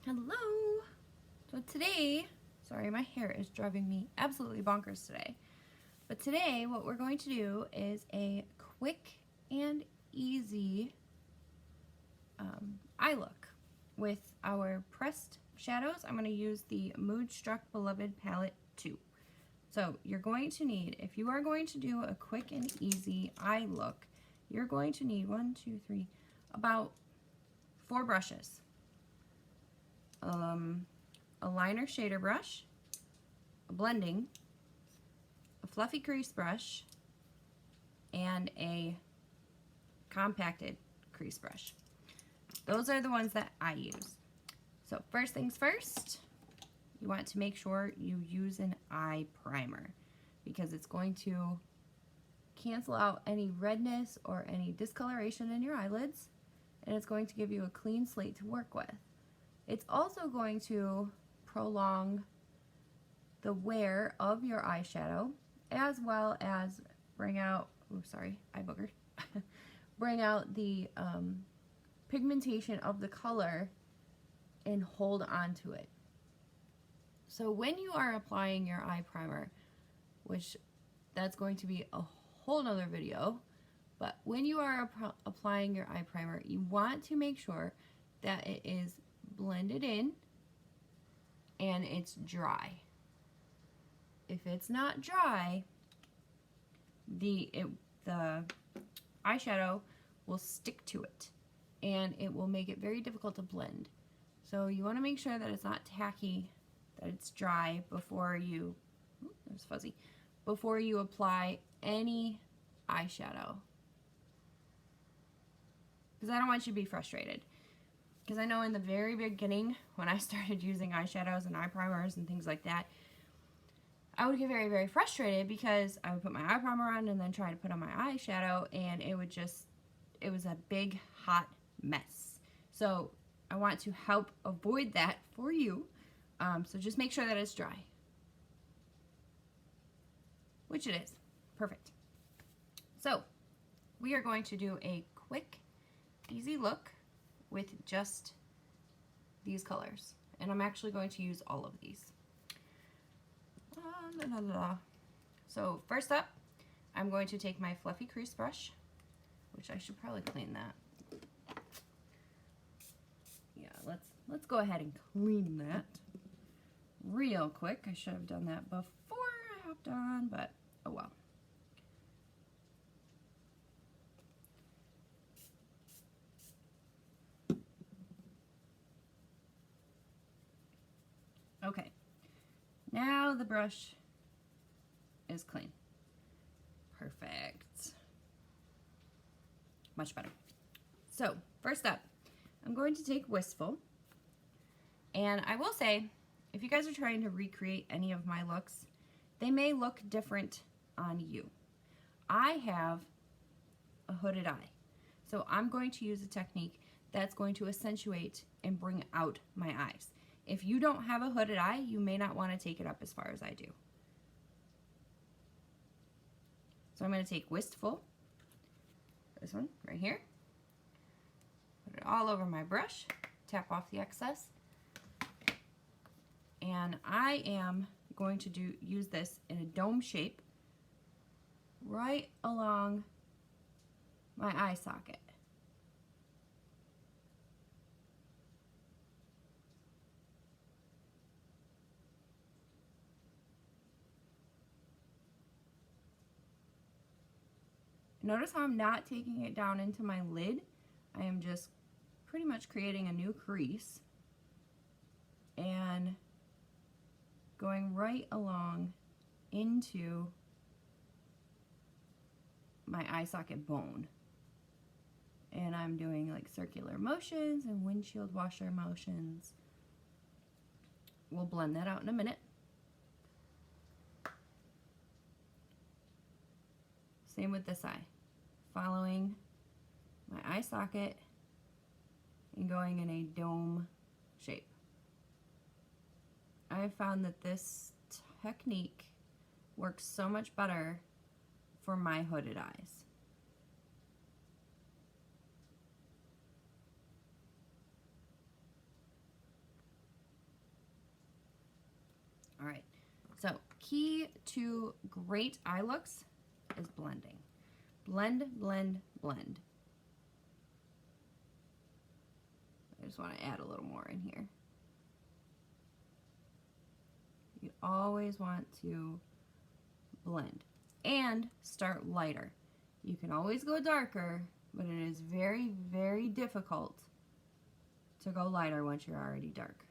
Hello! So today, sorry, my hair is driving me absolutely bonkers today. But today, what we're going to do is a quick and easy eye look with our pressed shadows. I'm going to use the Moodstruck Beloved Palette 2. So you're going to need, if you are going to do a quick and easy eye look, you're going to need about 4 brushes. A liner shader brush, a blending, a fluffy crease brush, and a compacted crease brush. Those are the ones that I use. So first things first, you want to make sure you use an eye primer because it's going to cancel out any redness or any discoloration in your eyelids, and it's going to give you a clean slate to work with. It's also going to prolong the wear of your eyeshadow as well as bring out, eye booger, bring out the pigmentation of the color and hold on to it. So when you are applying your eye primer, which that's going to be a whole nother video, but when you are applying your eye primer, you want to make sure that it is blended in and it's dry. If it's not dry, the eyeshadow will stick to it and it will make it very difficult to blend. So you want to make sure that it's not tacky, that it's dry before you, there's fuzzy, before you apply any eyeshadow. Because I don't want you to be frustrated. Because I know in the very beginning, when I started using eyeshadows and eye primers and things like that, I would get very, very frustrated because I would put my eye primer on and then try to put on my eyeshadow, and it was a big, hot mess. So I want to help avoid that for you. So just make sure that it's dry. Which it is. Perfect. So we are going to do a quick, easy look with just these colors. And I'm actually going to use all of these. So first up, I'm going to take my fluffy crease brush, which I should probably clean that. Yeah, let's go ahead and clean that real quick. I should have done that before I hopped on, but oh well. Okay, now the brush is clean. Perfect. Much better. So, first up, I'm going to take Wistful. And I will say, if you guys are trying to recreate any of my looks, they may look different on you. I have a hooded eye. So I'm going to use a technique that's going to accentuate and bring out my eyes. If you don't have a hooded eye, you may not want to take it up as far as I do. So I'm going to take Wistful, this one right here, put it all over my brush, tap off the excess, and I am going to use this in a dome shape right along my eye socket. Notice how I'm not taking it down into my lid. I am just pretty much creating a new crease and going right along into my eye socket bone. And I'm doing like circular motions and windshield washer motions. We'll blend that out in a minute. Same with this eye. Following my eye socket and going in a dome shape. I have found that this technique works so much better for my hooded eyes. So key to great eye looks is blending. Blend, blend, blend. I just want to add a little more in here. You always want to blend and start lighter. You can always go darker, but it is very, very difficult to go lighter once you're already dark.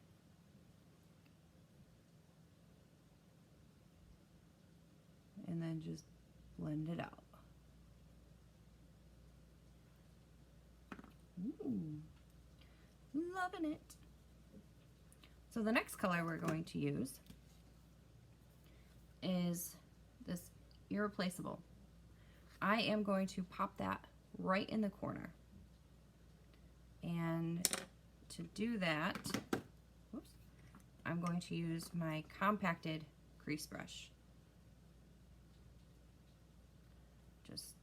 And then just blend it out. Ooh, loving it. So the next color we're going to use is this Irreplaceable. I am going to pop that right in the corner. And to do that, whoops, I'm going to use my compacted crease brush. Just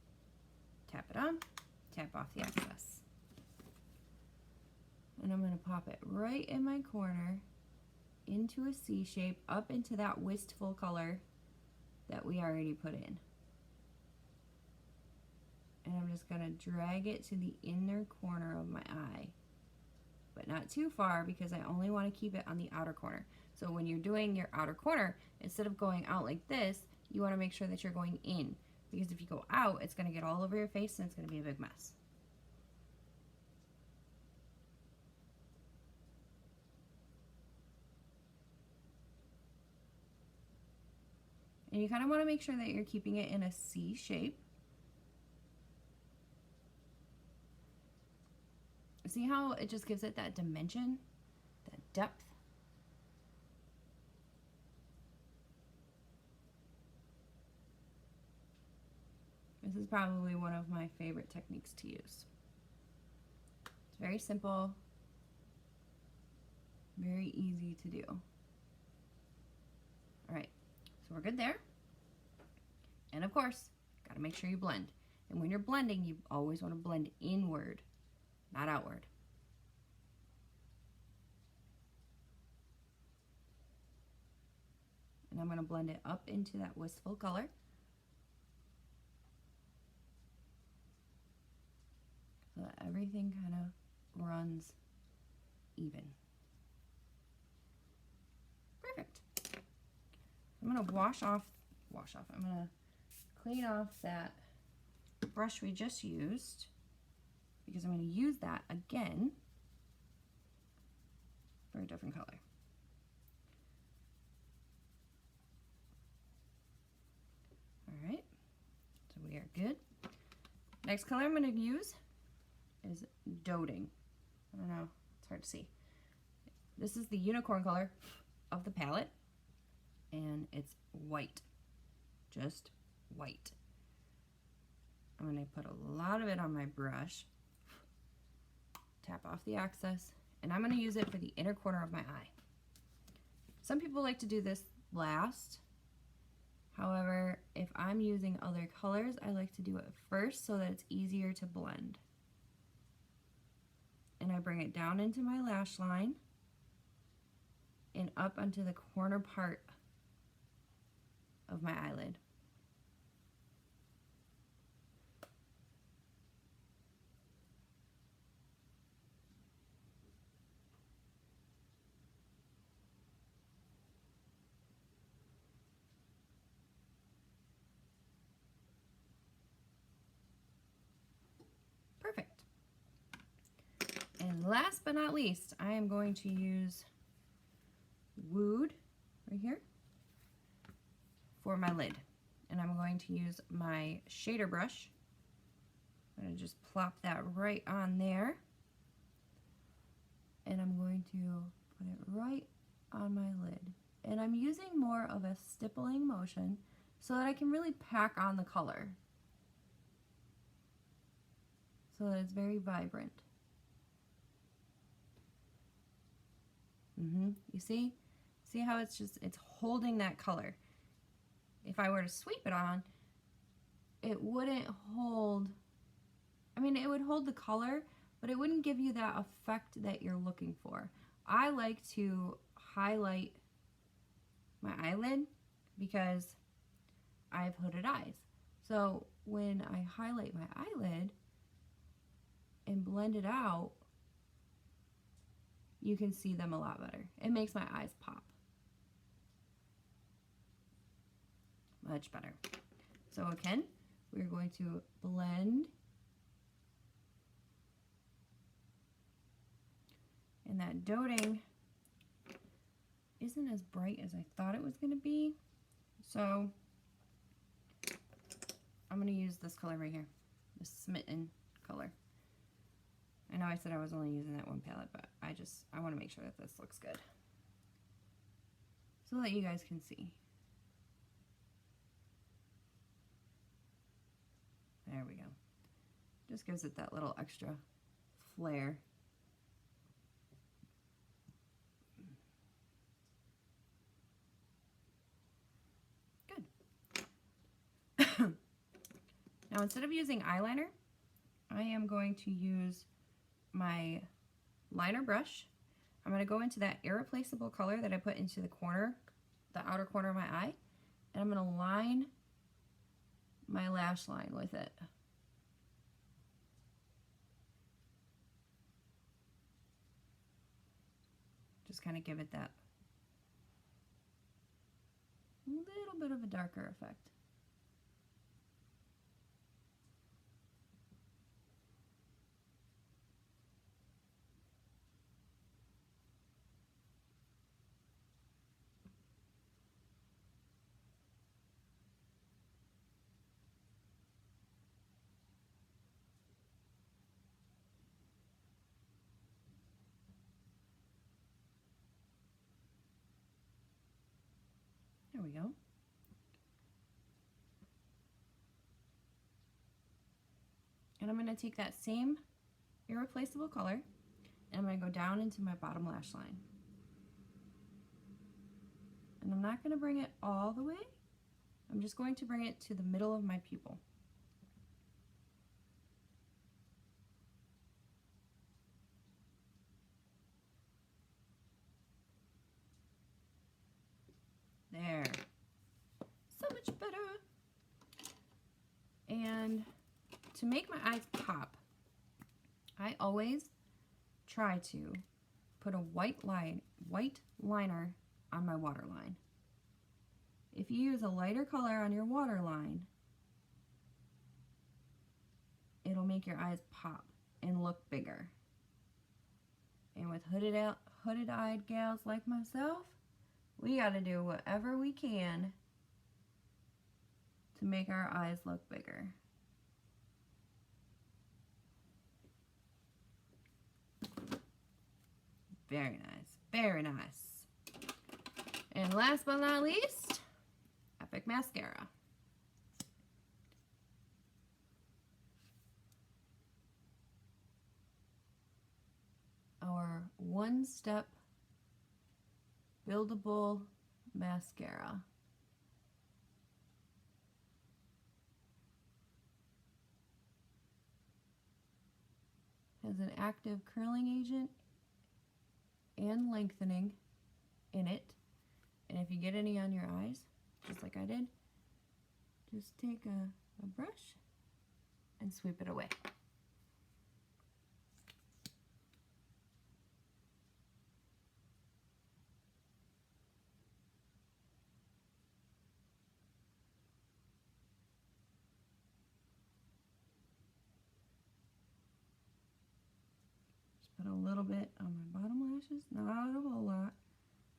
tap it on, tap off the excess. And I'm going to pop it right in my corner into a C shape, up into that wistful color that we already put in. And I'm just going to drag it to the inner corner of my eye, but not too far because I only want to keep it on the outer corner. So when you're doing your outer corner, instead of going out like this, you want to make sure that you're going in, because if you go out, it's going to get all over your face and it's going to be a big mess. And you kind of want to make sure that you're keeping it in a C shape. See how it just gives it that dimension, that depth? This is probably one of my favorite techniques to use. It's very simple, very easy to do. All right, so we're good there. And of course, got to make sure you blend. And when you're blending, you always want to blend inward, not outward. And I'm going to blend it up into that wistful color. So that everything kind of runs even. Perfect. I'm going to wash off, I'm going to clean off that brush we just used, because I'm going to use that again for a different color. All right, so we are good. Next color I'm going to use is Doting. I don't know, it's hard to see. This is the unicorn color of the palette, and it's white, just white. I'm going to put a lot of it on my brush, tap off the excess, and I'm going to use it for the inner corner of my eye. Some people like to do this last. However, if I'm using other colors, I like to do it first so that it's easier to blend. And I bring it down into my lash line and up onto the corner part of my eyelid. Perfect. And last but not least, I am going to use Wood right here for my lid. And I'm going to use my shader brush. I'm going to just plop that right on there. And I'm going to put it right on my lid. And I'm using more of a stippling motion so that I can really pack on the color, so that it's very vibrant. You see? See how it's holding that color. If I were to sweep it on, it wouldn't hold, I mean, it would hold the color, but it wouldn't give you that effect that you're looking for. I like to highlight my eyelid because I have hooded eyes. So when I highlight my eyelid and blend it out, you can see them a lot better. It makes my eyes pop. Much better. So again, we're going to blend. And that dotting isn't as bright as I thought it was going to be. So I'm going to use this color right here, the Smitten color. I know I said I was only using that one palette, but I want to make sure that this looks good so that you guys can see. There we go. Just gives it that little extra flair. Good. Now instead of using eyeliner, I am going to use my liner brush. I'm going to go into that irreplaceable color that I put into the corner, the outer corner of my eye, and I'm going to line my lash line with it. Just kind of give it that little bit of a darker effect. There we go. And I'm going to take that same irreplaceable color and I'm going to go down into my bottom lash line. And I'm not going to bring it all the way. I'm just going to bring it to the middle of my pupil. There. So much better. And to make my eyes pop, I always try to put a white liner on my waterline. If you use a lighter color on your waterline, it'll make your eyes pop and look bigger. And with hooded-eyed gals like myself, we got to do whatever we can to make our eyes look bigger. Very nice, very nice. And last but not least, Epic Mascara. Our one-step buildable mascara. Has an active curling agent and lengthening in it. And if you get any on your eyes, just like I did, just take a brush and sweep it away. Just put a little bit on my bottom lashes, not a whole lot,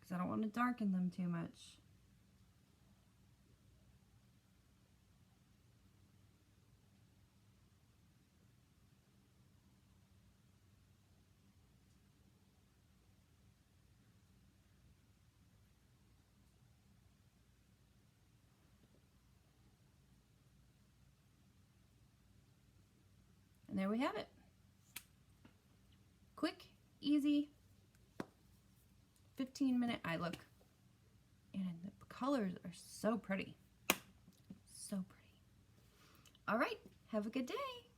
because I don't want to darken them too much. And there we have it. Quick, easy, 15-minute eye look. And the colors are so pretty. So pretty. All right, have a good day.